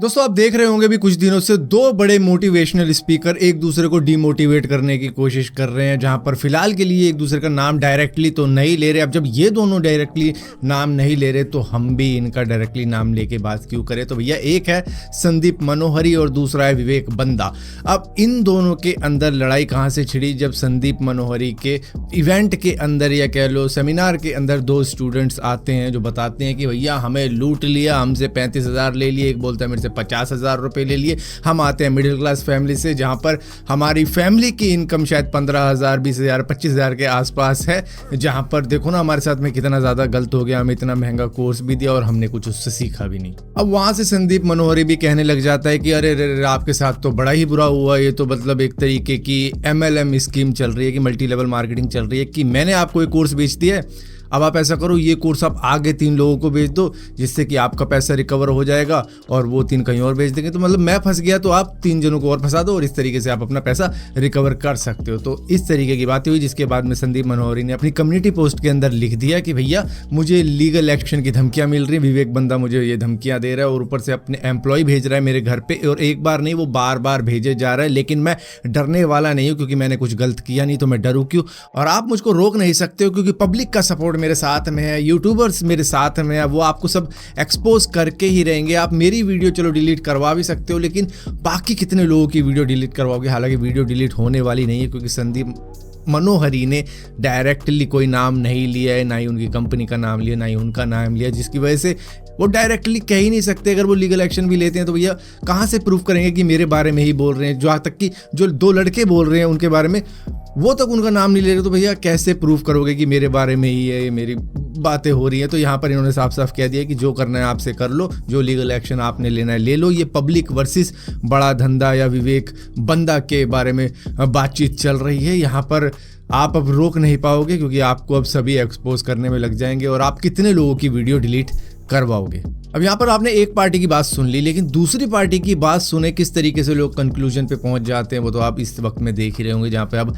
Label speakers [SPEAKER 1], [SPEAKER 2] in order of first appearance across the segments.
[SPEAKER 1] दोस्तों आप देख रहे होंगे भी कुछ दिनों से दो बड़े मोटिवेशनल स्पीकर एक दूसरे को डीमोटिवेट करने की कोशिश कर रहे हैं, जहां पर फिलहाल के लिए एक दूसरे का नाम डायरेक्टली तो नहीं ले रहे। अब जब ये दोनों डायरेक्टली नाम नहीं ले रहे तो हम भी इनका डायरेक्टली नाम लेके बात क्यों करें। तो भैया एक है संदीप मनोहरी और दूसरा है विवेक बंदा। अब इन दोनों के अंदर लड़ाई कहाँ से छिड़ी, जब संदीप मनोहरी के इवेंट के अंदर या कह लो सेमिनार के अंदर दो स्टूडेंट्स आते हैं जो बताते हैं कि भैया हमें लूट लिया, हमसे 35,000 ले लिए, एक बोलता है मेरे से 50,000 रुपए ले लिए। हम आते हैं मिडिल क्लास फैमिली से, जहां पर हमारी फैमिली की इनकम शायद 15,000, 20,000, 25,000 के आसपास है। जहां पर देखो ना हमारे साथ में कितना ज्यादा गलत हो गया, हमें इतना महंगा कोर्स भी दिया और हमने कुछ उससे सीखा भी नहीं। अब वहां से संदीप मनोहरी भी कहने लग जाता है कि अरे रे आपके साथ तो बड़ा ही बुरा हुआ, ये तो मतलब एक तरीके की MLM स्कीम चल रही है कि मल्टी लेवल मार्केटिंग चल रही है कि मैंने आपको एक कोर्स बेच दिया है, अब आप ऐसा करो ये कोर्स आप आगे 3 लोगों को बेच दो जिससे कि आपका पैसा रिकवर हो जाएगा और वो 3 कहीं और बेच देंगे। तो मतलब मैं फंस गया तो आप 3 जनों को और फंसा दो और इस तरीके से आप अपना पैसा रिकवर कर सकते हो। तो इस तरीके की बातें हुई, जिसके बाद में संदीप मनोहरी ने अपनी कम्युनिटी पोस्ट के अंदर लिख दिया कि भैया मुझे लीगल एक्शन की धमकियां मिल रही, विवेक बंदा मुझे ये धमकियां दे रहा है और ऊपर से अपने एम्प्लॉय भेज रहा है मेरे घर पे, और एक बार नहीं वो बार बार भेजे जा रहा है। लेकिन मैं डरने वाला नहीं हूँ क्योंकि मैंने कुछ गलत किया नहीं, तो मैं डरूँ क्यों। और आप मुझको रोक नहीं सकते हो क्योंकि पब्लिक का सपोर्ट मेरे साथ में है, यूट्यूबर्स मेरे साथ में है, वो आपको सब एक्सपोज करके ही रहेंगे। आप मेरी वीडियो चलो डिलीट करवा भी सकते हो, लेकिन बाकी कितने लोगों की वीडियो डिलीट करवाओगे। हालांकि वीडियो डिलीट होने वाली नहीं है क्योंकि संदीप मनोहरी ने डायरेक्टली कोई नाम नहीं लिया है, ना ही उनकी कंपनी का नाम लिया, ना ही उनका नाम लिया, जिसकी वजह से वो डायरेक्टली कह ही नहीं सकते। अगर वो लीगल एक्शन भी लेते हैं तो भैया कहाँ से प्रूफ करेंगे कि मेरे बारे में ही बोल रहे हैं। जो आज तक की जो 2 लड़के बोल रहे हैं उनके बारे में वो तक उनका नाम नहीं ले रहे, तो भैया कैसे प्रूफ करोगे कि मेरे बारे में ही है, मेरी बातें हो रही हैं। तो यहाँ पर इन्होंने साफ साफ कह दिया कि जो करना है आपसे कर लो, जो लीगल एक्शन आपने लेना है ले लो। ये पब्लिक वर्सेस बड़ा धंधा या विवेक बंदा के बारे में बातचीत चल रही है। यहाँ पर आप अब रोक नहीं पाओगे क्योंकि आपको अब सभी एक्सपोज करने में लग जाएंगे और आप कितने लोगों की वीडियो डिलीट करवाओगे। अब यहाँ पर आपने एक पार्टी की बात सुन ली, लेकिन दूसरी पार्टी की बात सुने किस तरीके से लोग कंक्लूजन पे पहुंच जाते हैं वो तो आप इस वक्त में देख ही रहे होंगे, जहाँ पे अब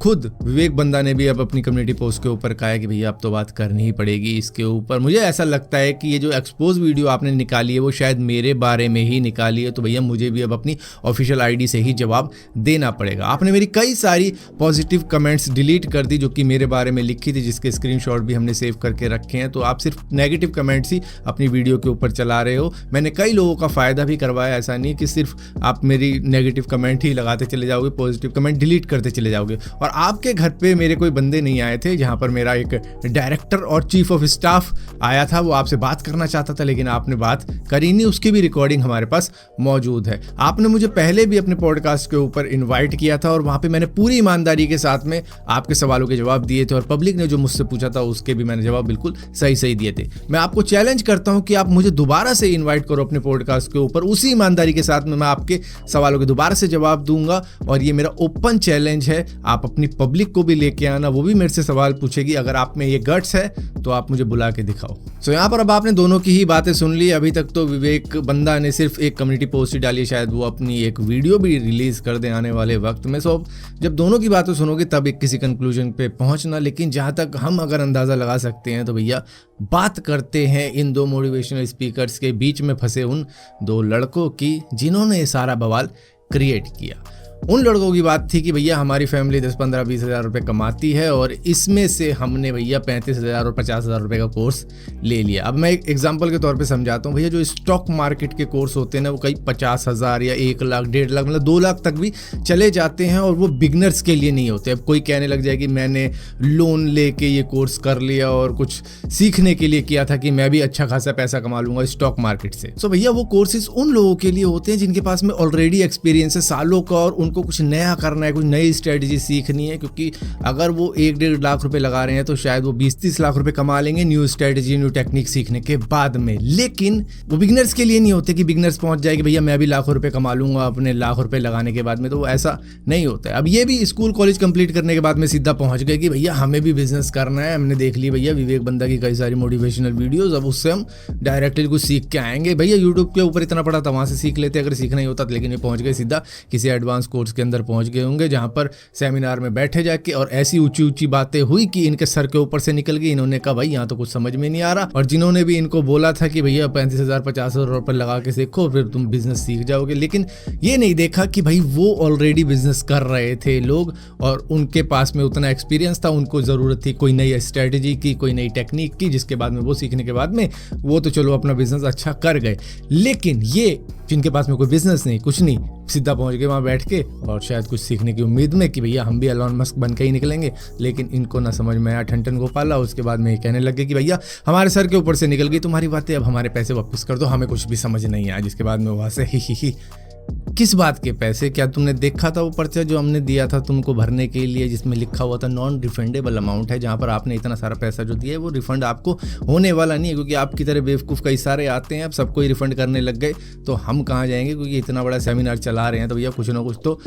[SPEAKER 1] खुद विवेक बंदा ने भी अब अपनी कम्युनिटी पोस्ट के ऊपर कहा है कि भैया अब तो बात करनी ही पड़ेगी इसके ऊपर। मुझे ऐसा लगता है कि ये जो एक्सपोज वीडियो आपने निकाली है वो शायद मेरे बारे में ही निकाली है, तो भैया मुझे भी अब अपनी ऑफिशियल आईडी से ही जवाब देना पड़ेगा। आपने मेरी कई सारी पॉजिटिव कमेंट्स डिलीट कर दी जो कि मेरे बारे में लिखी थी, जिसके स्क्रीनशॉट भी हमने सेव करके रखे हैं। तो आप सिर्फ नेगेटिव कमेंट्स ही अपनी वीडियो के ऊपर चला रहे हो। मैंने कई लोगों का फ़ायदा भी करवाया, ऐसा नहीं कि सिर्फ आप मेरी नेगेटिव कमेंट ही लगाते चले जाओगे, पॉजिटिव कमेंट डिलीट करते चले जाओगे। और आपके घर पे मेरे कोई बंदे नहीं आए थे, जहां पर मेरा एक डायरेक्टर और चीफ ऑफ स्टाफ आया था, वो आपसे बात करना चाहता था लेकिन आपने बात करी नहीं। उसकी भी रिकॉर्डिंग हमारे पास मौजूद है। आपने मुझे पहले भी अपने पॉडकास्ट के ऊपर इनवाइट किया था और वहां पे मैंने पूरी ईमानदारी के साथ में आपके सवालों के जवाब दिए थे और पब्लिक ने जो मुझसे पूछा था उसके भी मैंने जवाब बिल्कुल सही दिए थे। मैं आपको चैलेंज करता हूं कि आप मुझे दोबारा से इन्वाइट करो अपने पॉडकास्ट के ऊपर, उसी ईमानदारी के साथ में मैं आपके सवालों के दोबारा से जवाब दूंगा। और ये मेरा ओपन चैलेंज है, आप अपनी पब्लिक को भी लेके आना, वो भी मेरे से सवाल पूछेगी। अगर आप में ये गट्स है तो आप मुझे बुला के दिखाओ। सो यहाँ पर अब आपने दोनों की ही बातें सुन ली। अभी तक तो विवेक बंदा ने सिर्फ एक कम्युनिटी पोस्ट ही डाली, शायद वो अपनी एक वीडियो भी रिलीज कर दे आने वाले वक्त में। सो जब दोनों की बातें सुनोगे तब एक किसी कंक्लूजन पे पहुंचना। लेकिन जहां तक हम अगर अंदाजा लगा सकते हैं तो भैया बात करते हैं इन 2 मोटिवेशनल स्पीकर्स के बीच में फंसे उन 2 लड़कों की जिन्होंने ये सारा बवाल क्रिएट किया। उन लड़कों की बात थी कि भैया हमारी फैमिली 10, 15, 20 हज़ार रुपये कमाती है और इसमें से हमने भैया 35,000 और 50,000 रुपये का कोर्स ले लिया। अब मैं एक एग्जांपल के तौर पे समझाता हूँ। भैया जो स्टॉक मार्केट के कोर्स होते हैं ना, वो कई 50,000 या 1 लाख, 1.5 लाख, मतलब 2 लाख तक भी चले जाते हैं और वो बिगनर्स के लिए नहीं होते। अब कोई कहने लग जाए कि मैंने लोन लेके ये कोर्स कर लिया और कुछ सीखने के लिए किया था कि मैं भी अच्छा खासा पैसा कमा लूंगा स्टॉक मार्केट से। सो भैया वो कोर्सेज उन लोगों के लिए होते हैं जिनके पास में ऑलरेडी एक्सपीरियंस है सालों का और उनको कुछ नया करना है, कुछ नई स्ट्रेटजी सीखनी है। क्योंकि अगर वो 1-1.5 लाख रुपए लगा रहे हैं तो शायद वो 20-30 लाख रुपए कमा लेंगे न्यू स्ट्रेटजी, न्यू टेक्निक सीखने के बाद में। लेकिन वो बिगनर्स के लिए नहीं होते कि बिगनर्स पहुंच जाए कि भैया मैं भी लाखों रुपए कमा लूंगा अपने लाख रुपए लगाने के बाद में, तो वो ऐसा नहीं होता है। अब ये भी स्कूल कॉलेज कंप्लीट करने के बाद में सीधा पहुंच गए कि भैया हमें भी बिजनेस करना है। हमने देख ली भैया विवेक बंदा की कई सारी मोटिवेशनल वीडियोस, अब उससे हम डायरेक्टली कुछ सीख के आएंगे। भैया यूट्यूब के ऊपर इतना पड़ा था, वहां से सीख लेते अगर सीखना ही होता। लेकिन ये पहुंच गए सीधा किसी एडवांस कोर्स कोर्स के अंदर पहुंच गए होंगे, जहां पर सेमिनार में बैठे जाके और ऐसी ऊंची ऊंची बातें हुई कि इनके सर के ऊपर से निकल गई। इन्होंने कहा भाई यहाँ तो कुछ समझ में नहीं आ रहा, और जिन्होंने भी इनको बोला था कि भैया 35,000 50,000 रुपये लगा के सीखो फिर तुम बिजनेस सीख जाओगे, लेकिन ये नहीं देखा कि भाई वो ऑलरेडी बिजनेस कर रहे थे लोग और उनके पास में उतना एक्सपीरियंस था। उनको ज़रूरत थी कोई नई स्ट्रेटजी की, कोई नई टेक्निक की, जिसके बाद में वो सीखने के बाद में वो तो चलो अपना बिजनेस अच्छा कर गए। लेकिन ये जिनके पास में कोई बिजनेस नहीं, कुछ नहीं, सीधा पहुंच गए वहाँ बैठ के और शायद कुछ सीखने की उम्मीद में कि भैया हम भी एलॉन मस्क बन के ही निकलेंगे। लेकिन इनको ना समझ में आया ठन ठन गोपाला। उसके बाद में ये कहने लगे कि भैया हमारे सर के ऊपर से निकल गई तुम्हारी बातें, अब हमारे पैसे वापस कर दो, हमें कुछ भी समझ नहीं आया। जिसके बाद में वहाँ से ही किस बात के पैसे? क्या तुमने देखा था वो पर्चा जो हमने दिया था तुमको भरने के लिए, जिसमें लिखा हुआ था नॉन रिफंडेबल अमाउंट है, जहां पर आपने इतना सारा पैसा जो दिया है वो रिफंड आपको होने वाला नहीं है, क्योंकि आपकी तरह बेवकूफ़ कई सारे आते हैं, अब सबको ही रिफंड करने लग गए तो हम कहाँ जाएंगे, क्योंकि इतना बड़ा सेमिनार चला रहे हैं तो भैया कुछ ना कुछ तो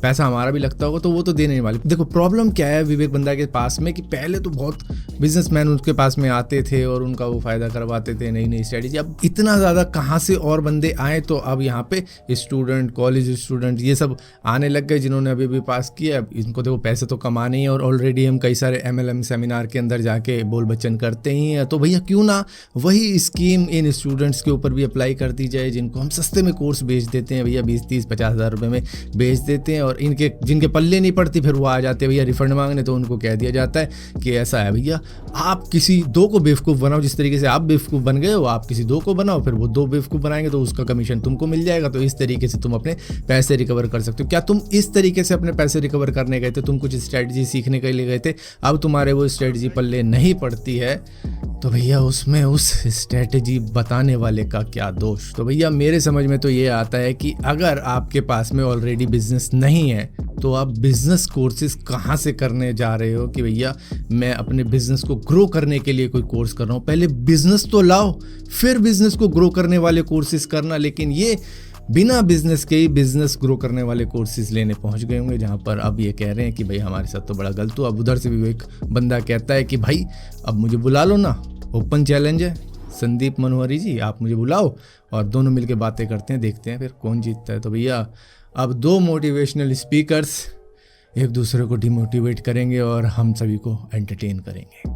[SPEAKER 1] पैसा हमारा भी लगता होगा, तो वो तो देने नहीं वाले। देखो प्रॉब्लम क्या है विवेक बंदा के पास में कि पहले तो बहुत बिजनेसमैन उनके पास में आते थे और उनका वो फ़ायदा करवाते थे, नई नई स्ट्रेटजी। अब इतना ज़्यादा कहाँ से और बंदे आए, तो अब यहाँ पे स्टूडेंट, कॉलेज स्टूडेंट ये सब आने लग गए जिन्होंने अभी भी पास किया। अब इनको देखो पैसे तो कमाने ही है और ऑलरेडी हम कई सारे MLM सेमिनार के अंदर जाके बोल बच्चन करते ही हैं, तो भैया क्यों ना वही स्कीम इन स्टूडेंट्स के ऊपर भी अप्लाई कर दी जाए, जिनको हम सस्ते में कोर्स बेच देते हैं भैया, 20, 30, 50,000 रुपये में बेच देते हैं, और इनके जिनके पल्ले नहीं पड़ती फिर वो आ जाते हैं भैया रिफंड मांगने, तो उनको कह दिया जाता है कि ऐसा है भैया आप किसी दो को बेवकूफ़ बनाओ, जिस तरीके से आप बेवकूफ़ बन गए हो आप किसी दो को बनाओ, फिर वो दो बेवकूफ़ बनाएंगे तो उसका कमीशन तुमको मिल जाएगा, तो इस तरीके से तुम अपने पैसे रिकवर कर सकते हो। क्या तुम इस तरीके से अपने पैसे रिकवर करने गए थे? तुम कुछ स्ट्रेटजी सीखने के लिए गए थे, अब तुम्हारे वो स्ट्रेटजी पल्ले नहीं पड़ती है, तो भैया उसमें उस स्ट्रेटजी बताने वाले का क्या दोष? तो भैया मेरे समझ में तो ये आता है कि अगर आपके पास में ऑलरेडी बिजनेस नहीं है तो आप बिजनेस कोर्सेज कहाँ से करने जा रहे हो कि भैया मैं अपने बिजनेस को ग्रो करने के लिए कोई कोर्स कर रहा हूँ। पहले बिजनेस तो लाओ फिर बिजनेस को ग्रो करने वाले कोर्सेज करना, लेकिन ये बिना बिजनेस के ही बिजनेस ग्रो करने वाले कोर्सेज लेने पहुंच गए होंगे, जहां पर अब ये कह रहे हैं कि भाई हमारे साथ तो बड़ा गलत हुआ। अब उधर से भी एक बंदा कहता है कि भाई अब मुझे बुला लो ना, ओपन चैलेंज है, संदीप मनोहरी जी आप मुझे बुलाओ और दोनों मिलके बातें करते हैं, देखते हैं फिर कौन जीतता है। तो भैया अब दो मोटिवेशनल स्पीकर्स एक दूसरे को डिमोटिवेट करेंगे और हम सभी को एंटरटेन करेंगे।